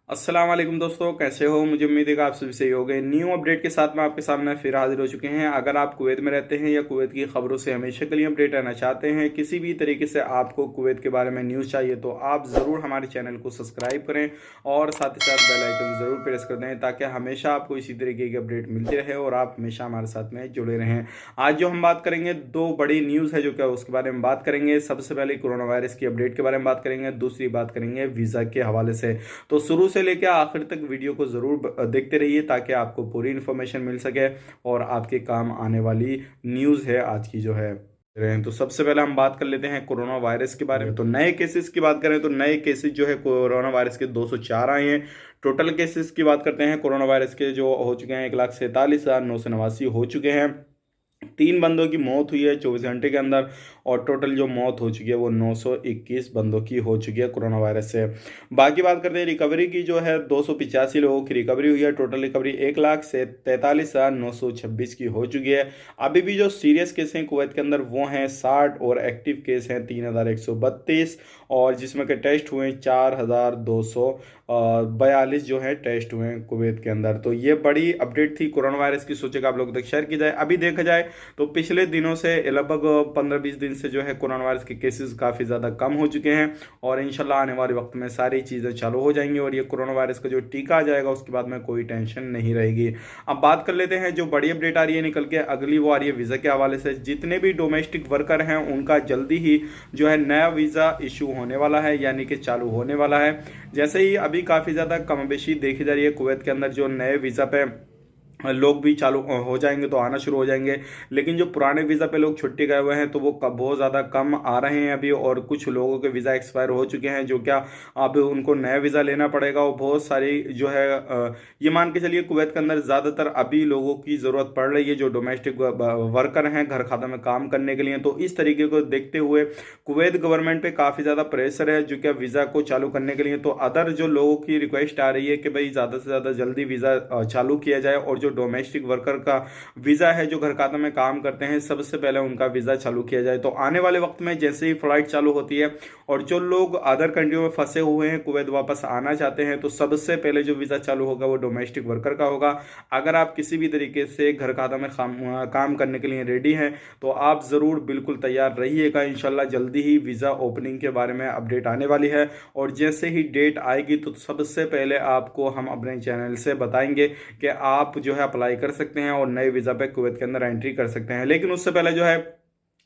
अस्सलाम वालेकुम दोस्तों, कैसे हो। मुझे उम्मीद है कि आप सभी सही हो गए। न्यू अपडेट के साथ मैं आपके सामने फिर हाजिर हो चुके हैं। अगर आप कुवैत में रहते हैं या कुवैत की खबरों से हमेशा के लिए अपडेट रहना चाहते हैं, किसी भी तरीके से आपको कुवैत के बारे में न्यूज़ चाहिए, तो आप ज़रूर हमारे चैनल को सब्सक्राइब करें और साथ ही साथ बेल आइकन ज़रूर प्रेस कर दें, ताकि हमेशा आपको इसी तरीके की अपडेट मिलती रहे और आप हमेशा हमारे साथ में जुड़े रहें। आज जो हम बात करेंगे, दो बड़ी न्यूज़ है जो क्या उसके बारे में बात करेंगे। सबसे पहले कोरोना वायरस की अपडेट के बारे में बात करेंगे, दूसरी बात करेंगे वीज़ा के हवाले से। तो शुरू से लेकर आखिर तक वीडियो को ज़रूर देखते रहिए, ताकि आपको पूरी इन्फॉर्मेशन मिल सके और आपके काम आने वाली न्यूज़ है आज की जो है। तो सबसे पहले हम बात कर लेते हैं कोरोना वायरस के बारे में। तो नए केसेस की बात करें तो नए केसेस जो है कोरोना वायरस के 204 आए हैं। टोटल केसेस की बात करते हैं कोरोना वायरस के, जो हो चुके हैं 1,47,989 हो चुके हैं। 3 बंदों की मौत हुई है 24 घंटे के अंदर, और टोटल जो मौत हो चुकी है वो 921 बंदों की हो चुकी है कोरोना वायरस से। बाकी बात करते हैं रिकवरी की, जो है 285 लोगों की रिकवरी हुई है। टोटल रिकवरी 1,43,926 की हो चुकी है। अभी भी जो सीरियस केस हैं कुवैत के अंदर वो हैं 60, और एक्टिव केस हैं 3,132, और जिसमें के टेस्ट हुए 4,242 जो है टेस्ट हुए हैं कुवैत के अंदर। तो ये बड़ी अपडेट थी कोरोना वायरस की, सोचे कि आप लोगों तक शेयर की जाए। अभी देखा जाए तो पिछले दिनों से लगभग 15-20 दिन से जो है कोरोना वायरस के केसेस काफ़ी ज़्यादा कम हो चुके हैं, और इंशाल्लाह आने वाले वक्त में सारी चीज़ें चालू हो जाएंगी, और ये कोरोना वायरस का जो टीका आ जाएगा उसके बाद में कोई टेंशन नहीं रहेगी। अब बात कर लेते हैं जो बड़ी अपडेट आ रही है निकल के, अगली वो आ रही है वीज़ा के हवाले से। जितने भी डोमेस्टिक वर्कर हैं उनका जल्दी ही जो है नया वीज़ा इशू होने वाला है, यानी कि चालू होने वाला है। जैसे ही अभी काफ़ी ज़्यादा कमोबेशी देखी जा रही है कुवैत के अंदर, जो नए वीज़ा पे लोग भी चालू हो जाएंगे तो आना शुरू हो जाएंगे, लेकिन जो पुराने वीज़ा पे लोग छुट्टी गए हुए हैं तो वो बहुत ज़्यादा कम आ रहे हैं अभी, और कुछ लोगों के वीज़ा एक्सपायर हो चुके हैं, जो क्या अब उनको नया वीज़ा लेना पड़ेगा। और बहुत सारी जो है ये मान के चलिए कुवैत के अंदर ज़्यादातर अभी लोगों की ज़रूरत पड़ रही है जो डोमेस्टिक वर्कर हैं घर खाता में काम करने के लिए। तो इस तरीके को देखते हुए कुवैत गवर्नमेंट पे काफ़ी ज़्यादा प्रेशर है जो क्या वीज़ा को चालू करने के लिए। तो अदर जो लोगों की रिक्वेस्ट आ रही है कि भाई ज़्यादा से ज़्यादा जल्दी वीज़ा चालू किया जाए, और जो डोमेस्टिक वर्कर का वीज़ा है जो घर खाता में काम करते हैं सबसे पहले उनका वीज़ा चालू किया जाए। तो आने वाले वक्त में जैसे ही फ्लाइट चालू होती है और जो लोग अदर कंट्रियों में फंसे हुए हैं कुवैत वापस आना चाहते हैं, तो सबसे पहले जो वीज़ा चालू होगा वो डोमेस्टिक वर्कर का होगा। अगर आप किसी भी तरीके से घर खाता में काम करने के लिए रेडी हैं तो आप ज़रूर बिल्कुल तैयार रहिएगा। इंशाल्लाह जल्दी ही वीज़ा ओपनिंग के बारे में अपडेट आने वाली है, और जैसे ही डेट आएगी तो सबसे पहले आपको हम अपने चैनल से बताएंगे कि आप जो है अप्लाई कर सकते हैं और नए वीज़ा पे कुवैत के अंदर एंट्री कर सकते हैं। लेकिन उससे पहले जो है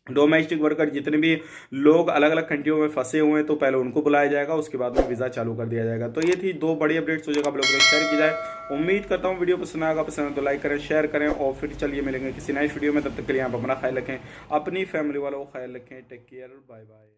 डोमेस्टिक वर्कर जितने भी लोग अलग अलग कंट्रियों में फंसे हुए हैं तो पहले उनको बुलाया जाएगा, उसके बाद में वीज़ा चालू कर दिया जाएगा। तो ये थी दो बड़ी अपडेट्स, हो जाएगा आप लोगों को शेयर की जाए। उम्मीद करता हूँ वीडियो पसंद आएगा, पसंद है तो लाइक करें, शेयर करें, और फिर चलिए मिलेंगे किसी नेक्स्ट वीडियो में। तब तक के लिए आप अपना ख्याल रखें, अपनी फैमिली वालों को ख्याल रखें। Take care, bye bye.